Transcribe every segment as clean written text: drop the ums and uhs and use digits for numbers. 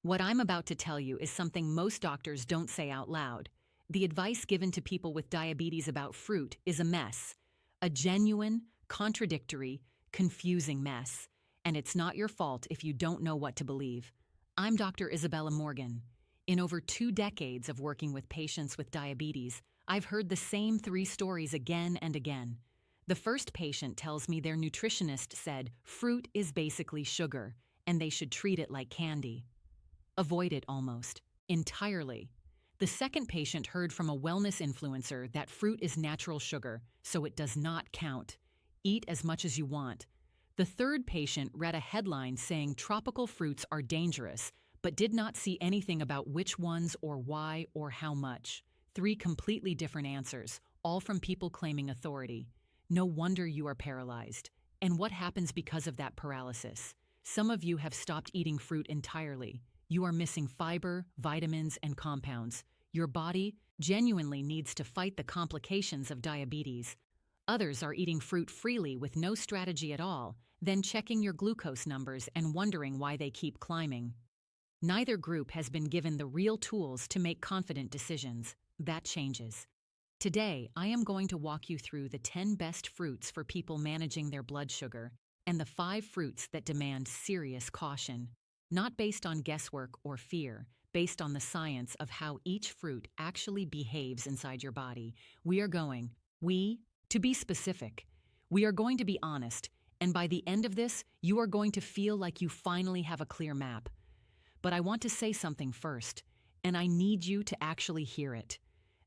What I'm about to tell you is something most doctors don't say out loud. The advice given to people with diabetes about fruit is a mess. A genuine, contradictory, confusing mess. And it's not your fault if you don't know what to believe. I'm Dr. Isabella Morgan. In over 2 decades of working with patients with diabetes, I've heard the same 3 stories again and again. The first patient tells me their nutritionist said fruit is basically sugar, and they should treat it like candy. Avoid it almost entirely. The second patient heard from a wellness influencer that fruit is natural sugar, so it does not count. Eat as much as you want. The third patient read a headline saying tropical fruits are dangerous, but did not see anything about which ones or why or how much. 3 completely different answers, all from people claiming authority. No wonder you are paralyzed. And what happens because of that paralysis? Some of you have stopped eating fruit entirely. You are missing fiber, vitamins, and compounds. Your body genuinely needs to fight the complications of diabetes. Others are eating fruit freely with no strategy at all, then checking your glucose numbers and wondering why they keep climbing. Neither group has been given the real tools to make confident decisions. That changes. Today, I am going to walk you through the 10 best fruits for people managing their blood sugar and the 5 fruits that demand serious caution. Not based on guesswork or fear, based on the science of how each fruit actually behaves inside your body. To be specific, we are going to be honest, and by the end of this, you are going to feel like you finally have a clear map. But I want to say something first, and I need you to actually hear it.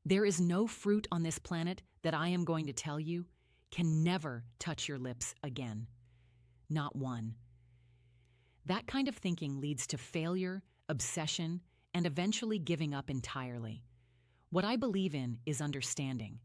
There is no fruit on this planet that I am going to tell you can never touch your lips again. Not one. That kind of thinking leads to failure, obsession, and eventually giving up entirely. What I believe in is understanding.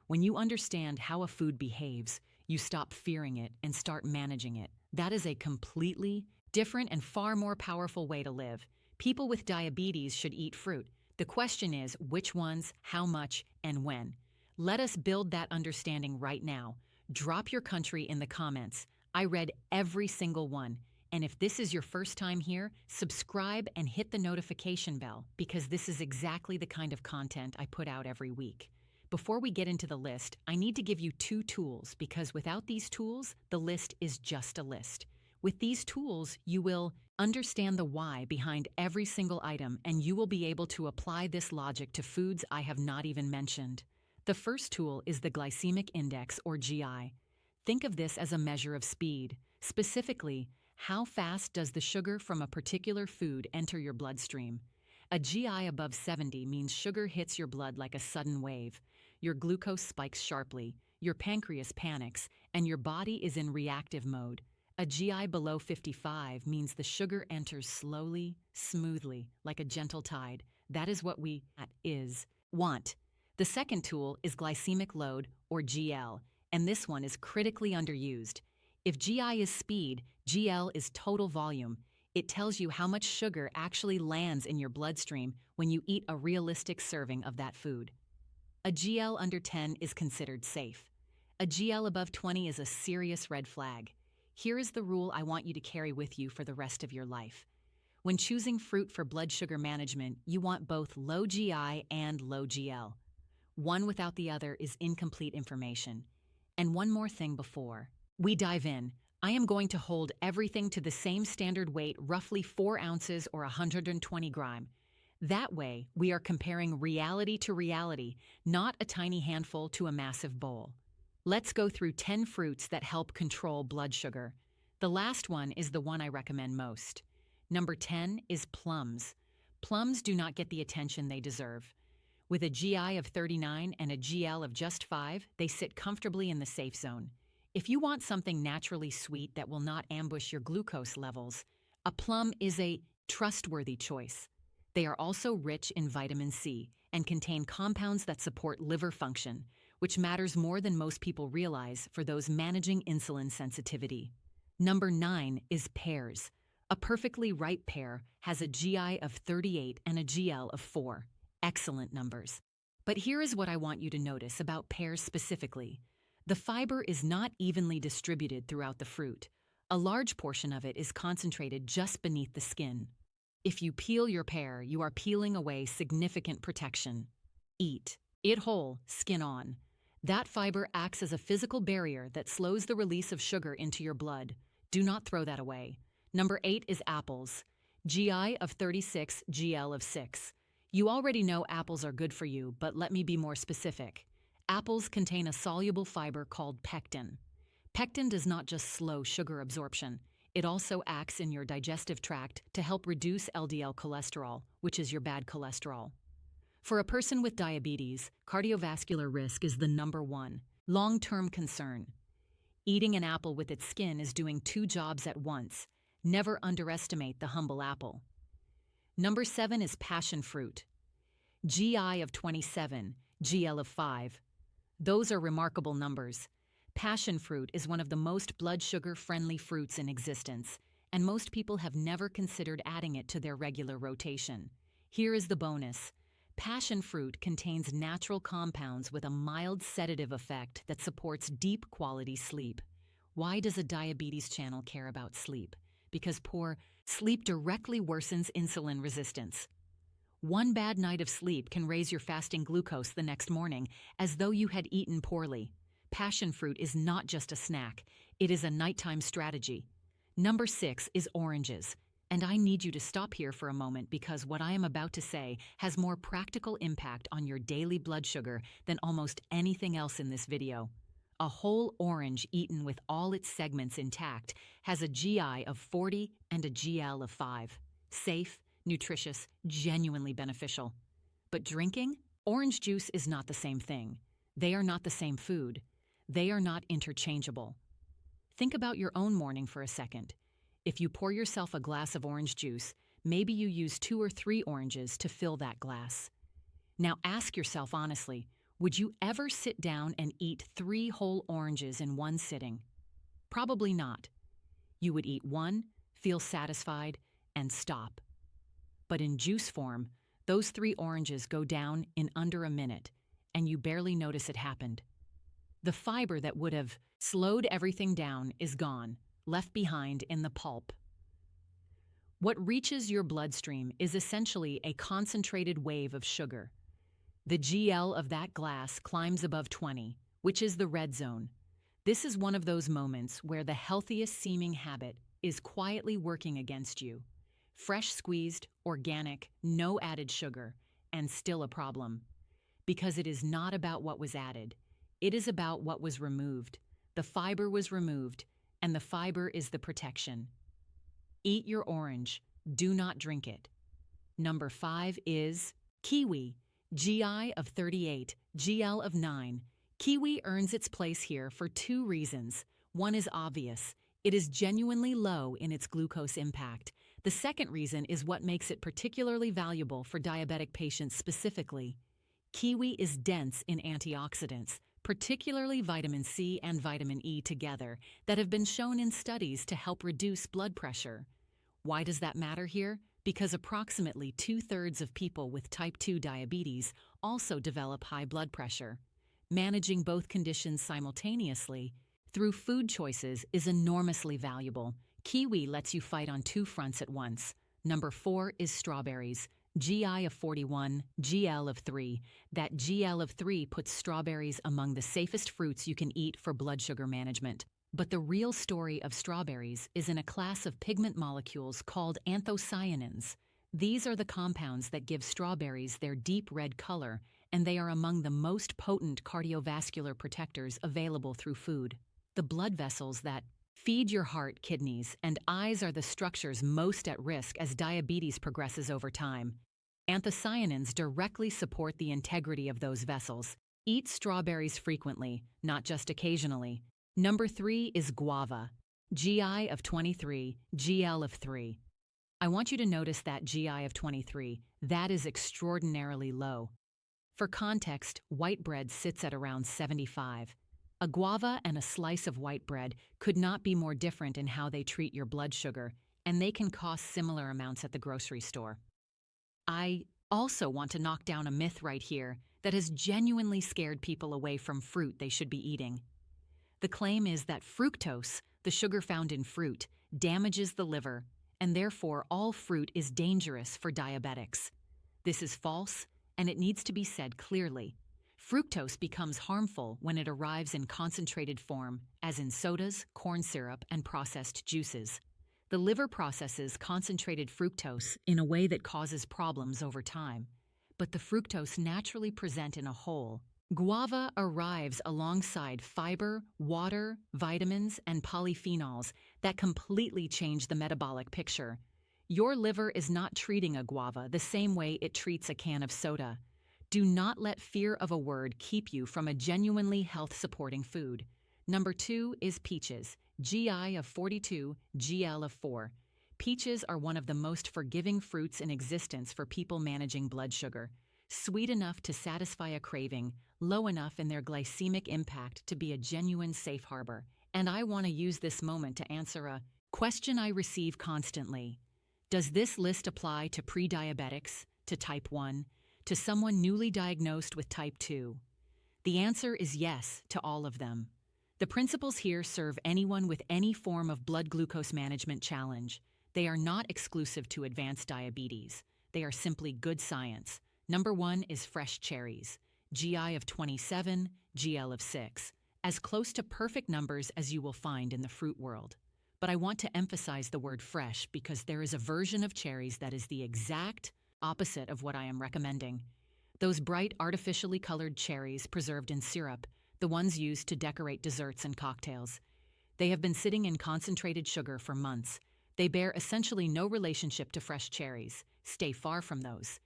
When you understand how a food behaves, you stop fearing it and start managing it. That is a completely different and far more powerful way to live. People with diabetes should eat fruit. The question is which ones, how much, and when. Let us build that understanding right now. Drop your country in the comments. I read every single one. And if this is your first time here, subscribe and hit the notification bell because this is exactly the kind of content I put out every week. Before we get into the list, I need to give you 2 tools because without these tools, the list is just a list. With these tools, you will understand the why behind every single item and you will be able to apply this logic to foods I have not even mentioned. The first tool is the glycemic index or GI. Think of this as a measure of speed. Specifically, how fast does the sugar from a particular food enter your bloodstream? A GI above 70 means sugar hits your blood like a sudden wave. Your glucose spikes sharply, your pancreas panics, and your body is in reactive mode. A GI below 55 means the sugar enters slowly, smoothly, like a gentle tide. That is what we want. The second tool is glycemic load, or GL, and this one is critically underused. If GI is speed, GL is total volume. It tells you how much sugar actually lands in your bloodstream when you eat a realistic serving of that food. A GL under 10 is considered safe. A GL above 20 is a serious red flag. Here is the rule I want you to carry with you for the rest of your life. When choosing fruit for blood sugar management, you want both low GI and low GL. One without the other is incomplete information. And one more thing before we dive in, I am going to hold everything to the same standard weight, roughly 4 ounces or 120 grams. That way, we are comparing reality to reality, not a tiny handful to a massive bowl. Let's go through 10 fruits that help control blood sugar. The last one is the one I recommend most. Number 10 is plums. Plums do not get the attention they deserve. With a GI of 39 and a GL of just 5, they sit comfortably in the safe zone. If you want something naturally sweet that will not ambush your glucose levels, a plum is a trustworthy choice. They are also rich in vitamin C and contain compounds that support liver function, which matters more than most people realize for those managing insulin sensitivity. Number 9 is pears. A perfectly ripe pear has a GI of 38 and a GL of 4. Excellent numbers. But here is what I want you to notice about pears specifically. The fiber is not evenly distributed throughout the fruit. A large portion of it is concentrated just beneath the skin. If you peel your pear, you are peeling away significant protection. Eat it whole, skin on. That fiber acts as a physical barrier that slows the release of sugar into your blood. Do not throw that away. Number 8 is apples. GI of 36, GL of 6. You already know apples are good for you, but let me be more specific. Apples contain a soluble fiber called pectin. Pectin does not just slow sugar absorption. It also acts in your digestive tract to help reduce LDL cholesterol, which is your bad cholesterol. For a person with diabetes, cardiovascular risk is the number one long-term concern. Eating an apple with its skin is doing two jobs at once. Never underestimate the humble apple. Number 7 is passion fruit. GI of 27, GL of 5. Those are remarkable numbers. Passion fruit is one of the most blood sugar-friendly fruits in existence, and most people have never considered adding it to their regular rotation. Here is the bonus. Passion fruit contains natural compounds with a mild sedative effect that supports deep quality sleep. Why does a diabetes channel care about sleep? Because poor sleep directly worsens insulin resistance. One bad night of sleep can raise your fasting glucose the next morning, as though you had eaten poorly. Passion fruit is not just a snack, it is a nighttime strategy. Number 6 is oranges. And I need you to stop here for a moment because what I am about to say has more practical impact on your daily blood sugar than almost anything else in this video. A whole orange eaten with all its segments intact has a GI of 40 and a GL of 5. Safe, nutritious, genuinely beneficial. But drinking? Orange juice is not the same thing. They are not the same food. They are not interchangeable. Think about your own morning for a second. If you pour yourself a glass of orange juice, maybe you use 2 or 3 oranges to fill that glass. Now ask yourself honestly, would you ever sit down and eat 3 whole oranges in one sitting? Probably not. You would eat 1, feel satisfied, and stop. But in juice form, those 3 oranges go down in under a minute, and you barely notice it happened. The fiber that would have slowed everything down is gone, left behind in the pulp. What reaches your bloodstream is essentially a concentrated wave of sugar. The GL of that glass climbs above 20, which is the red zone. This is one of those moments where the healthiest seeming habit is quietly working against you. Fresh squeezed, organic, no added sugar, and still a problem. Because it is not about what was added. It is about what was removed. The fiber was removed, and the fiber is the protection. Eat your orange. Do not drink it. Number 5 is kiwi. GI of 38, GL of 9. Kiwi earns its place here for 2 reasons. One is obvious. It is genuinely low in its glucose impact. The second reason is what makes it particularly valuable for diabetic patients specifically. Kiwi is dense in antioxidants, particularly vitamin C and vitamin E together, that have been shown in studies to help reduce blood pressure. Why does that matter here? Because approximately 2/3 of people with type 2 diabetes also develop high blood pressure. Managing both conditions simultaneously through food choices is enormously valuable. Kiwi lets you fight on 2 fronts at once. Number 4 is strawberries. GI of 41, GL of 3. That GL of 3 puts strawberries among the safest fruits you can eat for blood sugar management. But the real story of strawberries is in a class of pigment molecules called anthocyanins. These are the compounds that give strawberries their deep red color, and they are among the most potent cardiovascular protectors available through food. The blood vessels that feed your heart, kidneys, and eyes are the structures most at risk as diabetes progresses over time. Anthocyanins directly support the integrity of those vessels. Eat strawberries frequently, not just occasionally. Number 3 is guava. GI of 23, GL of 3. I want you to notice that GI of 23. That is extraordinarily low. For context, white bread sits at around 75. A guava and a slice of white bread could not be more different in how they treat your blood sugar, and they can cost similar amounts at the grocery store. I also want to knock down a myth right here that has genuinely scared people away from fruit they should be eating. The claim is that fructose, the sugar found in fruit, damages the liver, and therefore all fruit is dangerous for diabetics. This is false, and it needs to be said clearly. Fructose becomes harmful when it arrives in concentrated form, as in sodas, corn syrup, and processed juices. The liver processes concentrated fructose in a way that causes problems over time, but the fructose naturally present in a whole. Guava arrives alongside fiber, water, vitamins, and polyphenols that completely change the metabolic picture. Your liver is not treating a guava the same way it treats a can of soda. Do not let fear of a word keep you from a genuinely health-supporting food. Number 2 is peaches, GI of 42, GL of 4. Peaches are one of the most forgiving fruits in existence for people managing blood sugar. Sweet enough to satisfy a craving, low enough in their glycemic impact to be a genuine safe harbor. And I want to use this moment to answer a question I receive constantly. Does this list apply to pre-diabetics, to type 1, to someone newly diagnosed with type 2? The answer is yes to all of them. The principles here serve anyone with any form of blood glucose management challenge. They are not exclusive to advanced diabetes. They are simply good science. Number 1 is fresh cherries, GI of 27, GL of 6, as close to perfect numbers as you will find in the fruit world. But I want to emphasize the word fresh because there is a version of cherries that is the exact opposite of what I am recommending. Those bright, artificially colored cherries preserved in syrup, the ones used to decorate desserts and cocktails. They have been sitting in concentrated sugar for months. They bear essentially no relationship to fresh cherries. Stay far from those.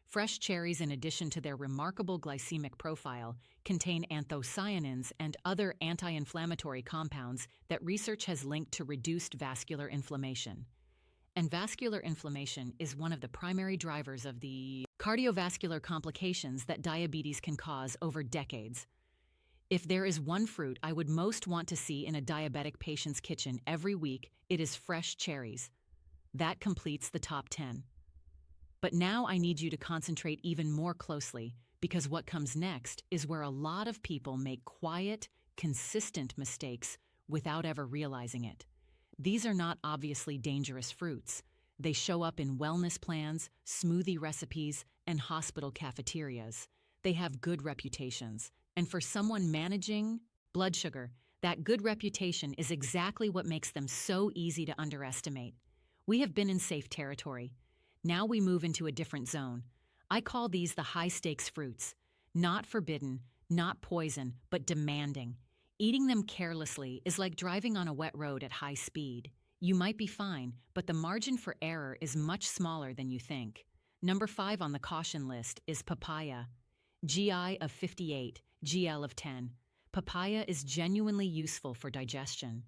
Fresh cherries, in addition to their remarkable glycemic profile, contain anthocyanins and other anti-inflammatory compounds that research has linked to reduced vascular inflammation. And vascular inflammation is one of the primary drivers of the cardiovascular complications that diabetes can cause over decades. If there is one fruit I would most want to see in a diabetic patient's kitchen every week, it is fresh cherries. That completes the top 10. But now I need you to concentrate even more closely, because what comes next is where a lot of people make quiet, consistent mistakes without ever realizing it. These are not obviously dangerous fruits. They show up in wellness plans, smoothie recipes, and hospital cafeterias. They have good reputations. And for someone managing blood sugar, that good reputation is exactly what makes them so easy to underestimate. We have been in safe territory. Now we move into a different zone. I call these the high-stakes fruits. Not forbidden, not poison, but demanding. Eating them carelessly is like driving on a wet road at high speed. You might be fine, but the margin for error is much smaller than you think. Number 5 on the caution list is papaya. GI of 58, GL of 10. Papaya is genuinely useful for digestion.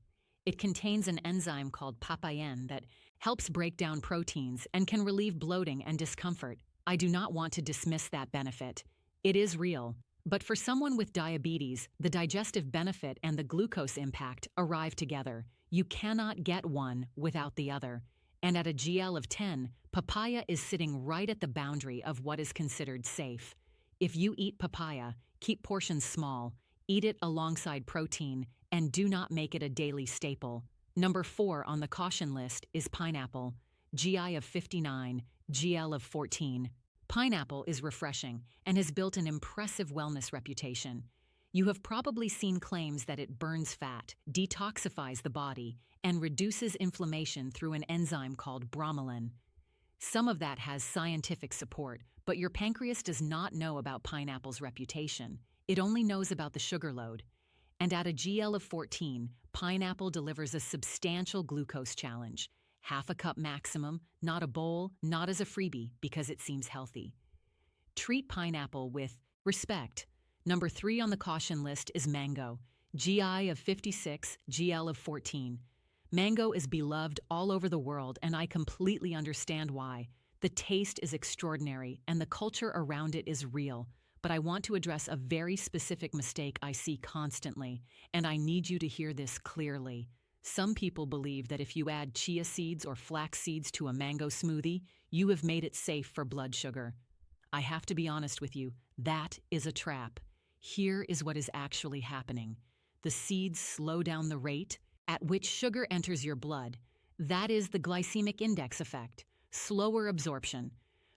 It contains an enzyme called papain that helps break down proteins and can relieve bloating and discomfort. I do not want to dismiss that benefit. It is real. But for someone with diabetes, the digestive benefit and the glucose impact arrive together. You cannot get one without the other. And at a GL of 10, papaya is sitting right at the boundary of what is considered safe. If you eat papaya, keep portions small, eat it alongside protein, and do not make it a daily staple. Number 4 on the caution list is pineapple, GI of 59, GL of 14. Pineapple is refreshing and has built an impressive wellness reputation. You have probably seen claims that it burns fat, detoxifies the body, and reduces inflammation through an enzyme called bromelain. Some of that has scientific support, but your pancreas does not know about pineapple's reputation. It only knows about the sugar load. And at a GL of 14, pineapple delivers a substantial glucose challenge. Half a cup maximum, not a bowl, not as a freebie, because it seems healthy. Treat pineapple with respect. Number 3 on the caution list is mango, GI of 56, GL of 14. Mango is beloved all over the world, and I completely understand why. The taste is extraordinary, and the culture around it is real. But I want to address a very specific mistake I see constantly, and I need you to hear this clearly. Some people believe that if you add chia seeds or flax seeds to a mango smoothie, you have made it safe for blood sugar. I have to be honest with you, that is a trap. Here is what is actually happening. The seeds slow down the rate at which sugar enters your blood. That is the glycemic index effect, slower absorption.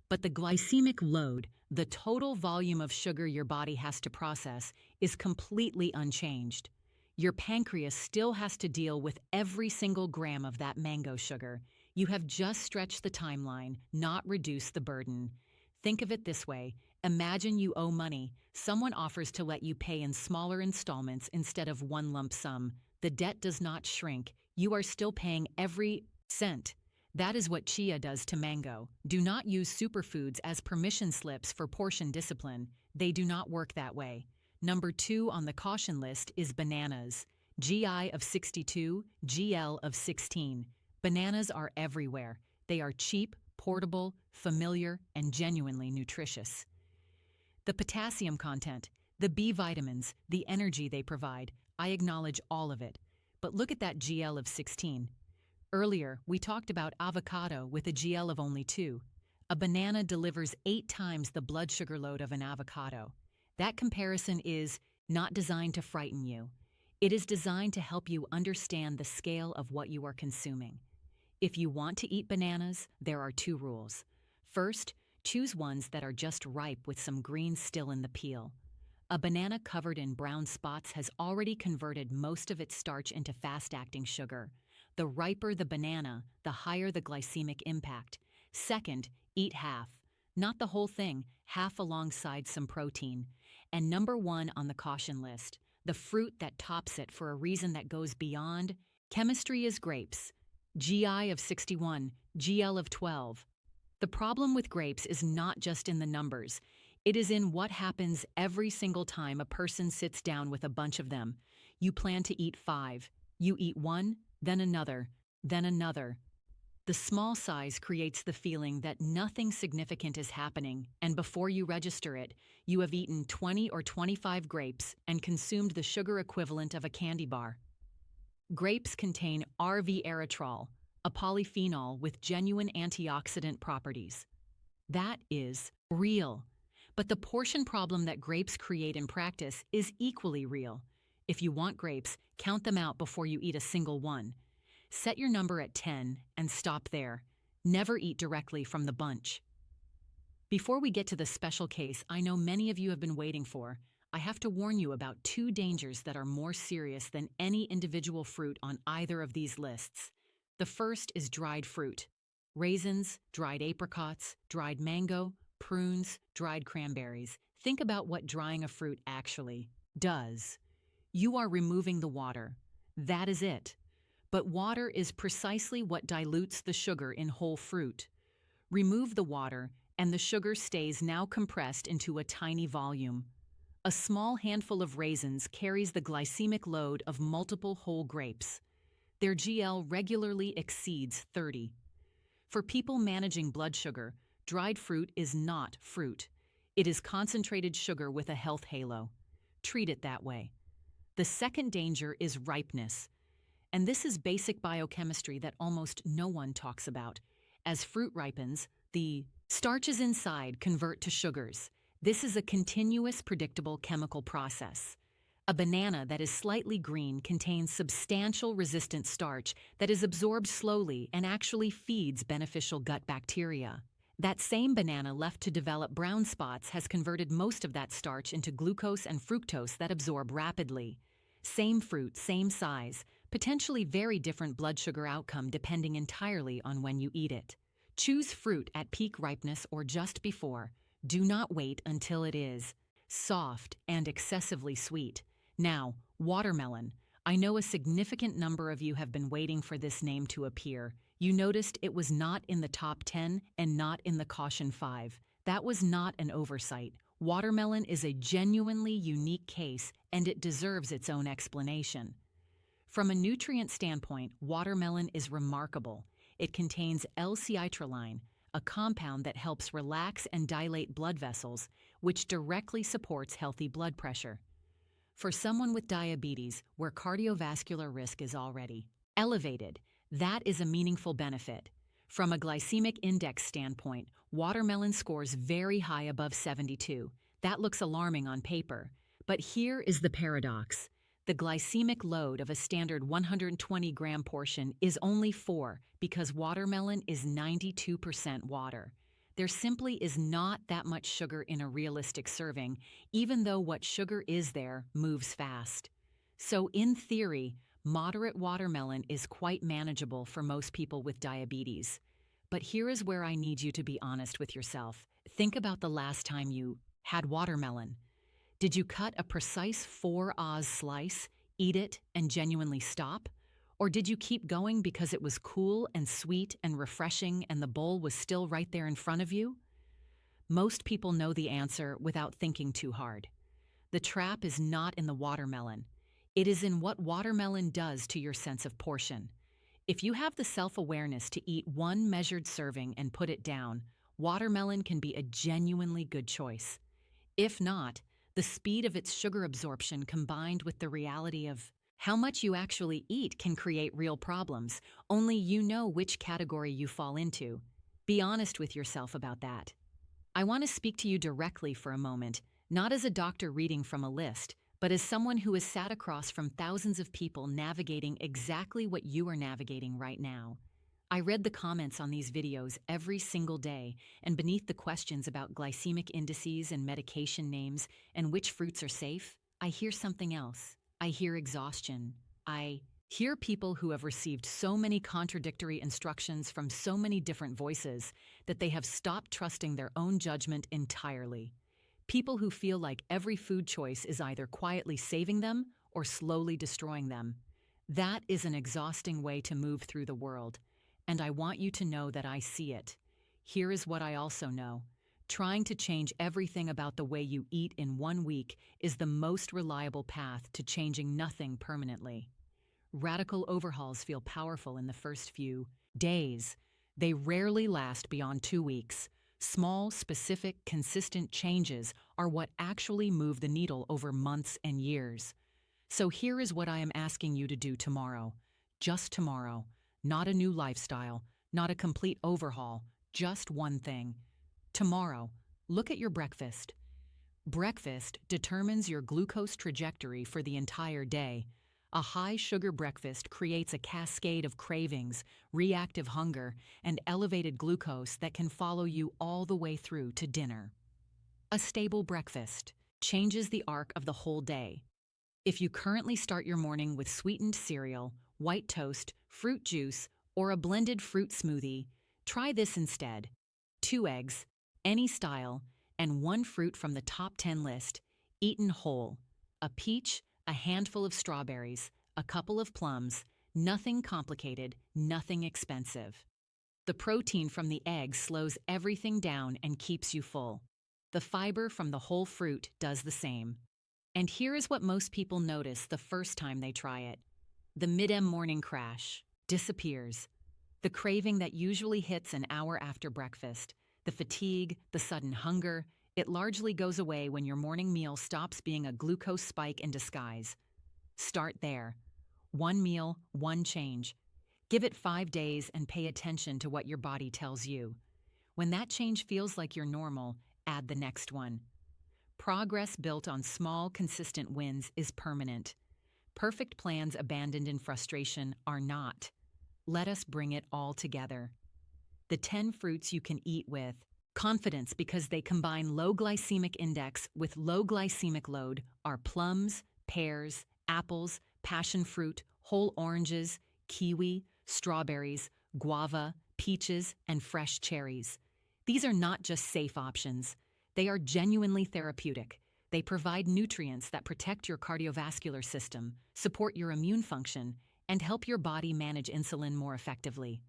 But the glycemic load, the total volume of sugar your body has to process, is completely unchanged. Your pancreas still has to deal with every single gram of that mango sugar. You have just stretched the timeline, not reduced the burden. Think of it this way. Imagine you owe money. Someone offers to let you pay in smaller installments instead of one lump sum. The debt does not shrink. You are still paying every cent. That is what chia does to mango. Do not use superfoods as permission slips for portion discipline. They do not work that way. Number 2 on the caution list is bananas. GI of 62, GL of 16. Bananas are everywhere. They are cheap, portable, familiar, and genuinely nutritious. The potassium content, the B vitamins, the energy they provide, I acknowledge all of it. But look at that GL of 16. Earlier, we talked about avocado with a GL of only 2. A banana delivers 8 times the blood sugar load of an avocado. That comparison is not designed to frighten you. It is designed to help you understand the scale of what you are consuming. If you want to eat bananas, there are 2 rules. First, choose ones that are just ripe with some green still in the peel. A banana covered in brown spots has already converted most of its starch into fast-acting sugar. The riper the banana, the higher the glycemic impact. Second, eat half. Not the whole thing, half alongside some protein. And number 1 on the caution list, the fruit that tops it for a reason that goes beyond chemistry is grapes. GI of 61, GL of 12. The problem with grapes is not just in the numbers. It is in what happens every single time a person sits down with a bunch of them. You plan to eat 5. You eat 1, then another, then another. The small size creates the feeling that nothing significant is happening, and before you register it, you have eaten 20 or 25 grapes and consumed the sugar equivalent of a candy bar. Grapes contain resveratrol, a polyphenol with genuine antioxidant properties. That is real. But the portion problem that grapes create in practice is equally real. If you want grapes, count them out before you eat a single one. Set your number at 10 and stop there. Never eat directly from the bunch. Before we get to the special case I know many of you have been waiting for, I have to warn you about 2 dangers that are more serious than any individual fruit on either of these lists. The first is dried fruit. Raisins, dried apricots, dried mango, prunes, dried cranberries. Think about what drying a fruit actually does. You are removing the water. That is it. But water is precisely what dilutes the sugar in whole fruit. Remove the water, and the sugar stays now compressed into a tiny volume. A small handful of raisins carries the glycemic load of multiple whole grapes. Their GL regularly exceeds 30. For people managing blood sugar, dried fruit is not fruit. It is concentrated sugar with a health halo. Treat it that way. The second danger is ripeness. And this is basic biochemistry that almost no one talks about. As fruit ripens, the starches inside convert to sugars. This is a continuous, predictable chemical process. A banana that is slightly green contains substantial resistant starch that is absorbed slowly and actually feeds beneficial gut bacteria. That same banana left to develop brown spots has converted most of that starch into glucose and fructose that absorb rapidly. Same fruit, same size, potentially very different blood sugar outcome depending entirely on when you eat it. Choose fruit at peak ripeness or just before. Do not wait until it is soft and excessively sweet. Now, watermelon. I know a significant number of you have been waiting for this name to appear. You noticed it was not in the top 10 and not in the caution 5. That was not an oversight. Watermelon is a genuinely unique case, and it deserves its own explanation. From a nutrient standpoint, watermelon is remarkable. It contains L-citrulline, a compound that helps relax and dilate blood vessels, which directly supports healthy blood pressure. For someone with diabetes, where cardiovascular risk is already elevated, that is a meaningful benefit. From a glycemic index standpoint, watermelon scores very high above 72. That looks alarming on paper. But here is the paradox. The glycemic load of a standard 120-gram portion is only 4 because watermelon is 92% water. There simply is not that much sugar in a realistic serving, even though what sugar is there moves fast. So in theory, moderate watermelon is quite manageable for most people with diabetes. But here is where I need you to be honest with yourself. Think about the last time you had watermelon. Did you cut a precise 4 Oz slice, eat it, and genuinely stop? Or did you keep going because it was cool and sweet and refreshing and the bowl was still right there in front of you? Most people know the answer without thinking too hard. The trap is not in the watermelon. It is in what watermelon does to your sense of portion. If you have the self-awareness to eat one measured serving and put it down, watermelon can be a genuinely good choice. If not, the speed of its sugar absorption combined with the reality of how much you actually eat can create real problems. Only you know which category you fall into. Be honest with yourself about that. I want to speak to you directly for a moment, not as a doctor reading from a list, but as someone who has sat across from thousands of people navigating exactly what you are navigating right now. I read the comments on these videos every single day, and beneath the questions about glycemic indices and medication names and which fruits are safe, I hear something else. I hear exhaustion. I hear people who have received so many contradictory instructions from so many different voices that they have stopped trusting their own judgment entirely. People who feel like every food choice is either quietly saving them or slowly destroying them. That is an exhausting way to move through the world. And I want you to know that I see it. Here is what I also know. Trying to change everything about the way you eat in 1 week is the most reliable path to changing nothing permanently. Radical overhauls feel powerful in the first few days. They rarely last beyond 2 weeks. Small, specific, consistent changes are what actually move the needle over months and years. So here is what I am asking you to do tomorrow. Just tomorrow. Not a new lifestyle, not a complete overhaul, just one thing. Tomorrow, look at your breakfast. Breakfast determines your glucose trajectory for the entire day. A high-sugar breakfast creates a cascade of cravings, reactive hunger, and elevated glucose that can follow you all the way through to dinner. A stable breakfast changes the arc of the whole day. If you currently start your morning with sweetened cereal, white toast, fruit juice, or a blended fruit smoothie, try this instead. 2 eggs, any style, and 1 fruit from the top 10 list, eaten whole. A peach, a handful of strawberries, a couple of plums, nothing complicated, nothing expensive. The protein from the egg slows everything down and keeps you full. The fiber from the whole fruit does the same. And here is what most people notice the first time they try it. The mid-M morning crash disappears. The craving that usually hits an hour after breakfast, the fatigue, the sudden hunger, it largely goes away when your morning meal stops being a glucose spike in disguise. Start there. 1 meal, 1 change. Give it 5 days and pay attention to what your body tells you. When that change feels like your normal, add the next one. Progress built on small, consistent wins is permanent. Perfect plans abandoned in frustration are not. Let us bring it all together. The 10 fruits you can eat with confidence because they combine low glycemic index with low glycemic load are plums, pears, apples, passion fruit, whole oranges, kiwi, strawberries, guava, peaches, and fresh cherries. These are not just safe options. They are genuinely therapeutic. They provide nutrients that protect your cardiovascular system, support your immune function, and help your body manage insulin more effectively.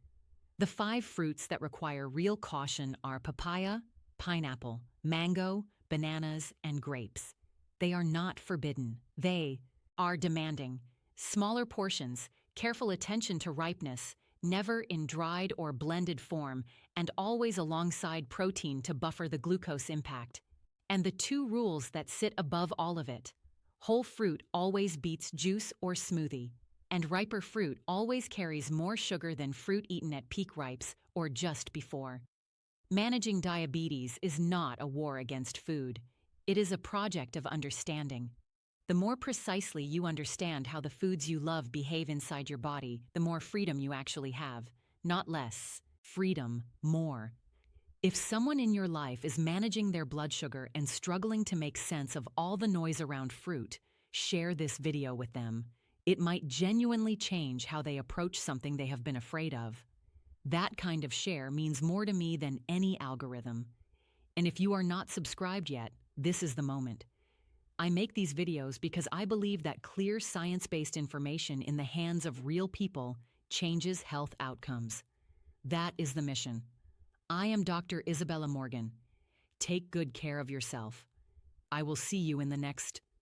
The 5 fruits that require real caution are papaya, pineapple, mango, bananas, and grapes. They are not forbidden. They are demanding. Smaller portions, careful attention to ripeness, never in dried or blended form, and always alongside protein to buffer the glucose impact. And the 2 rules that sit above all of it. Whole fruit always beats juice or smoothie, and riper fruit always carries more sugar than fruit eaten at peak ripes or just before. Managing diabetes is not a war against food. It is a project of understanding. The more precisely you understand how the foods you love behave inside your body, the more freedom you actually have. Not less. Freedom, more. If someone in your life is managing their blood sugar and struggling to make sense of all the noise around fruit, share this video with them. It might genuinely change how they approach something they have been afraid of. That kind of share means more to me than any algorithm. And if you are not subscribed yet, this is the moment. I make these videos because I believe that clear science-based information in the hands of real people changes health outcomes. That is the mission. I am Dr. Isabella Morgan. Take good care of yourself. I will see you in the next